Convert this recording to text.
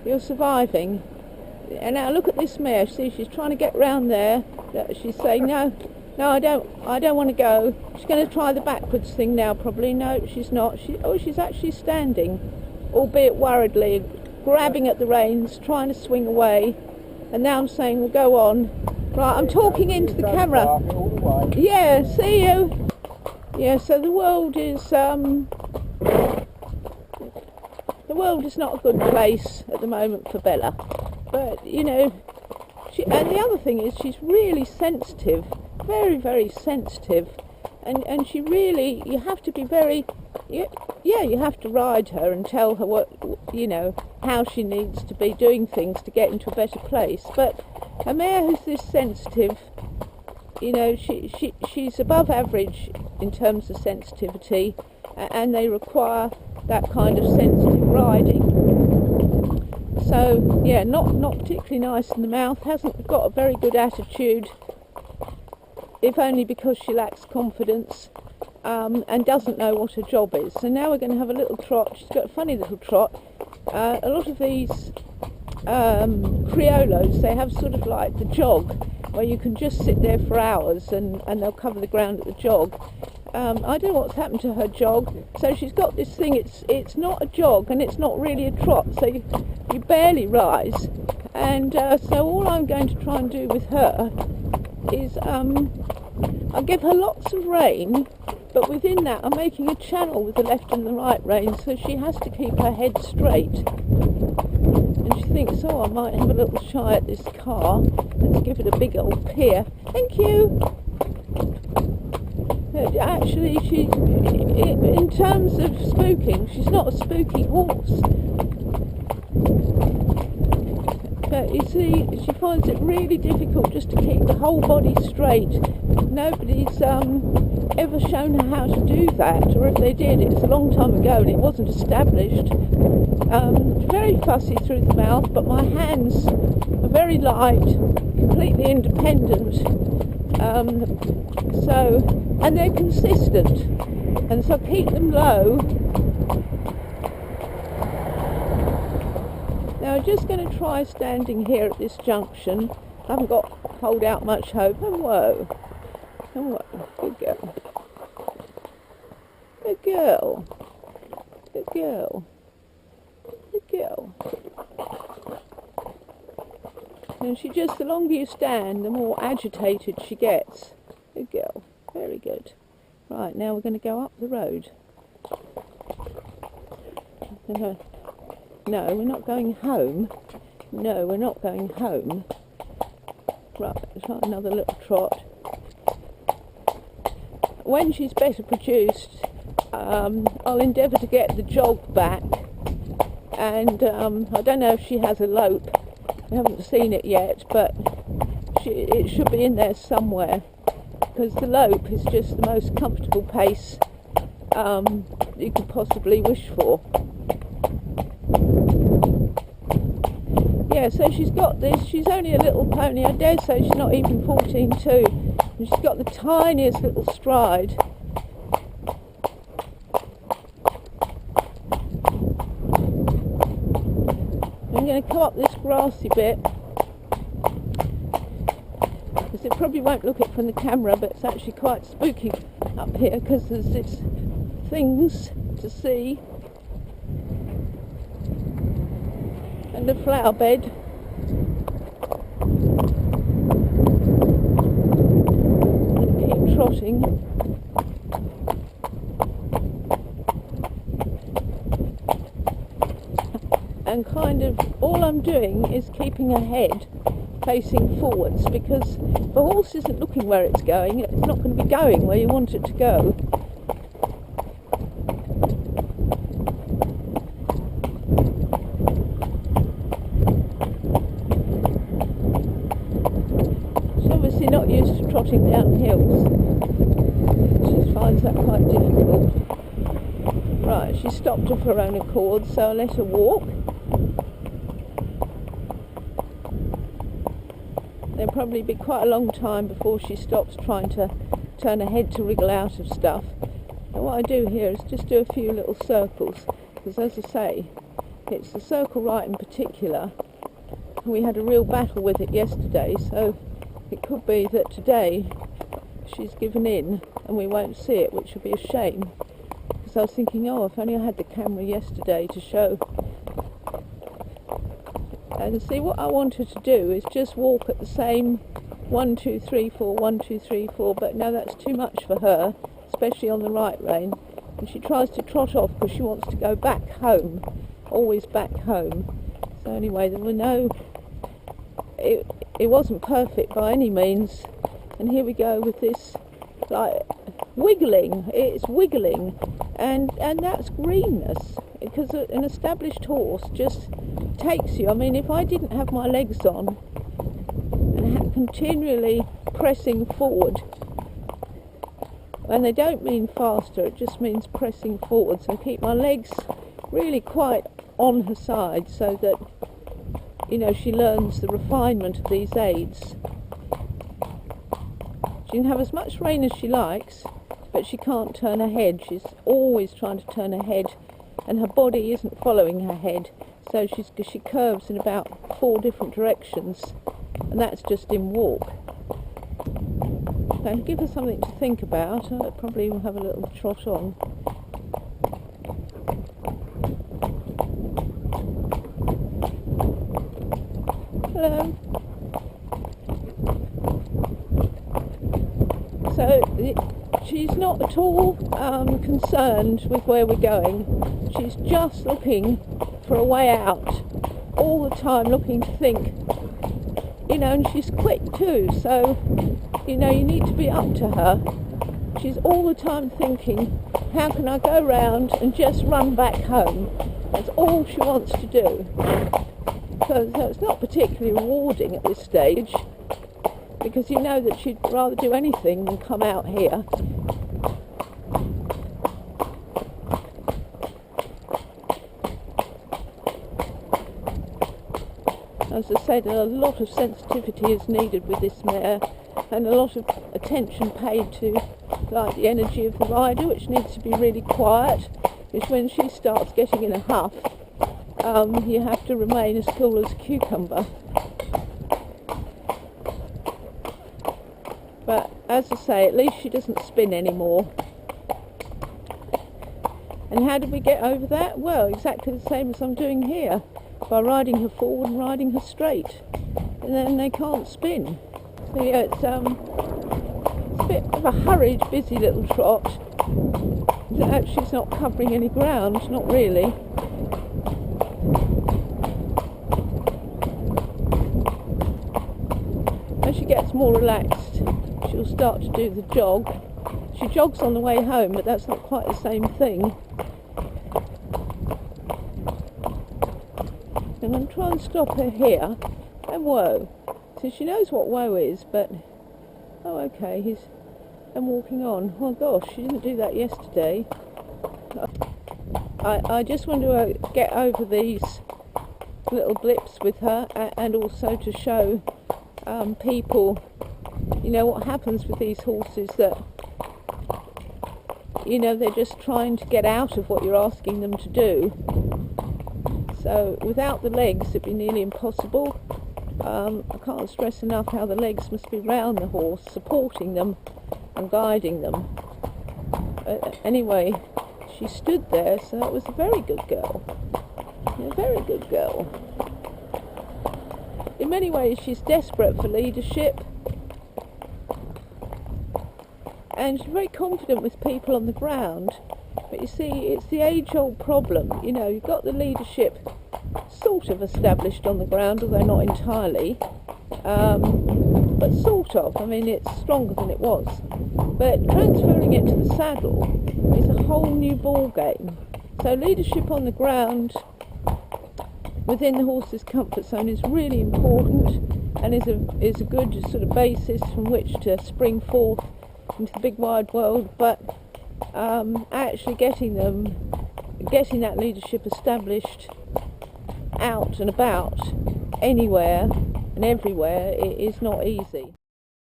You're surviving. And now look at this mare. See, she's trying to get round there. She's saying, no, I don't want to go. She's going to try the backwards thing now, probably. No, she's not. She's actually standing, albeit worriedly, grabbing at the reins, trying to swing away. And now I'm saying, well, go on. Right, I'm talking into the camera. Yeah, see you. Yeah, so the world is not a good place at the moment for Bella. But, you know, and the other thing is she's really sensitive, very, very sensitive. And she really, you have to be very, yeah, you have to ride her and tell her what, you know, how she needs to be doing things to get into a better place. But a mare who's this sensitive, you know, she's above average in terms of sensitivity, and they require that kind of sensitive riding. So yeah, not particularly nice in the mouth, hasn't got a very good attitude, if only because she lacks confidence, and doesn't know what her job is. So now we're going to have a little trot. She's got a funny little trot. A lot of these criollos, they have sort of like the jog, where you can just sit there for hours and they'll cover the ground at the jog. I don't know what's happened to her jog. So she's got this thing, it's not a jog and it's not really a trot, so you barely rise. And so all I'm going to try and do with her is I'll give her lots of rein, but within that I'm making a channel with the left and the right rein, so she has to keep her head straight. And she thinks, oh, I might have a little shy at this car. Let's give it a big old peer. Thank you. Actually, in terms of spooking, she's not a spooky horse. But you see, she finds it really difficult just to keep the whole body straight. Nobody's ever shown her how to do that, or if they did, it's a long time ago and it wasn't established. Very fussy through the mouth, but my hands are very light, completely independent. And they're consistent, and so keep them low. Now I'm just going to try standing here at this junction. I haven't got hold out much hope. And whoa, good girl, good girl, good girl, good girl. And she just, the longer you stand, the more agitated she gets. Good girl, very good. Right, now we're going to go up the road. No, we're not going home. No, we're not going home. Right, let's try another little trot. When she's better produced, I'll endeavour to get the jog back. And I don't know if she has a lope. I haven't seen it yet, but it should be in there somewhere, because the lope is just the most comfortable pace you could possibly wish for. Yeah, so she's got this. She's only a little pony. I dare say she's not even 14.2. And she's got the tiniest little stride. I'm going to come up this grassy bit, because it probably won't look it from the camera, but it's actually quite spooky up here because there's these things to see, and a flower bed. And keep trotting. And kind of all I'm doing is keeping her head facing forwards, because the horse isn't looking where it's going. It's not going to be going where you want it to go. She's obviously not used to trotting down hills. She finds that quite difficult. Right, she stopped of her own accord, so I'll let her walk. There'll probably be quite a long time before she stops trying to turn her head to wriggle out of stuff. And what I do here is just do a few little circles, because as I say, It's the circle right in particular. We had a real battle with it yesterday, so it could be that today she's given in and we won't see it, which would be a shame, because I was thinking, oh, if only I had the camera yesterday to show. And see, what I want her to do is just walk at the same 1 2 3 4 1 2 3 4, but no, that's too much for her, especially on the right rein, and she tries to trot off because she wants to go back home, always back home. So anyway, there were no, it wasn't perfect by any means, and here we go with this, like, wiggling. It's wiggling, and that's greenness, because an established horse just takes you. I mean, if I didn't have my legs on and continually pressing forward, and they don't mean faster, it just means pressing forward, so keep my legs really quite on her side, so that, you know, she learns the refinement of these aids. She can have as much rein as she likes, but she can't turn her head. She's always trying to turn her head, and her body isn't following her head, so she curves in about 4 different directions, and that's just in walk. So to give her something to think about, I probably will have a little trot on. Hello. So she's not at all concerned with where we're going. She's just looking for a way out, all the time looking to think, you know, and she's quick too, so, you know, you need to be up to her. She's all the time thinking, how can I go round and just run back home? That's all she wants to do. So it's not particularly rewarding at this stage, because you know that she'd rather do anything than come out here. As I said, a lot of sensitivity is needed with this mare, and a lot of attention paid to, like, the energy of the rider, which needs to be really quiet, because when she starts getting in a huff, you have to remain as cool as a cucumber. But as I say, at least she doesn't spin anymore. And how did we get over that? Well, exactly the same as I'm doing here, by riding her forward and riding her straight, and then they can't spin. So yeah, it's a bit of a hurried, busy little trot. Actually, it's not covering any ground, not really. As she gets more relaxed, she'll start to do the jog. She jogs on the way home, but that's not quite the same thing. I'm going to try and stop her here, and whoa. So she knows what whoa is, but, oh okay, I'm walking on. Oh gosh, she didn't do that yesterday. I just want to get over these little blips with her, and also to show people, you know, what happens with these horses, that, you know, they're just trying to get out of what you're asking them to do. So without the legs it'd be nearly impossible. I can't stress enough how the legs must be round the horse, supporting them and guiding them. Anyway, she stood there, so that was a very good girl. A very good girl. In many ways she's desperate for leadership, and she's very confident with people on the ground. But you see, it's the age-old problem. You know, you've got the leadership sort of established on the ground, although not entirely, but sort of. I mean, it's stronger than it was. But transferring it to the saddle is a whole new ball game. So leadership on the ground within the horse's comfort zone is really important, and is a good sort of basis from which to spring forth into the big wide world. But actually getting that leadership established out and about anywhere and everywhere is not easy.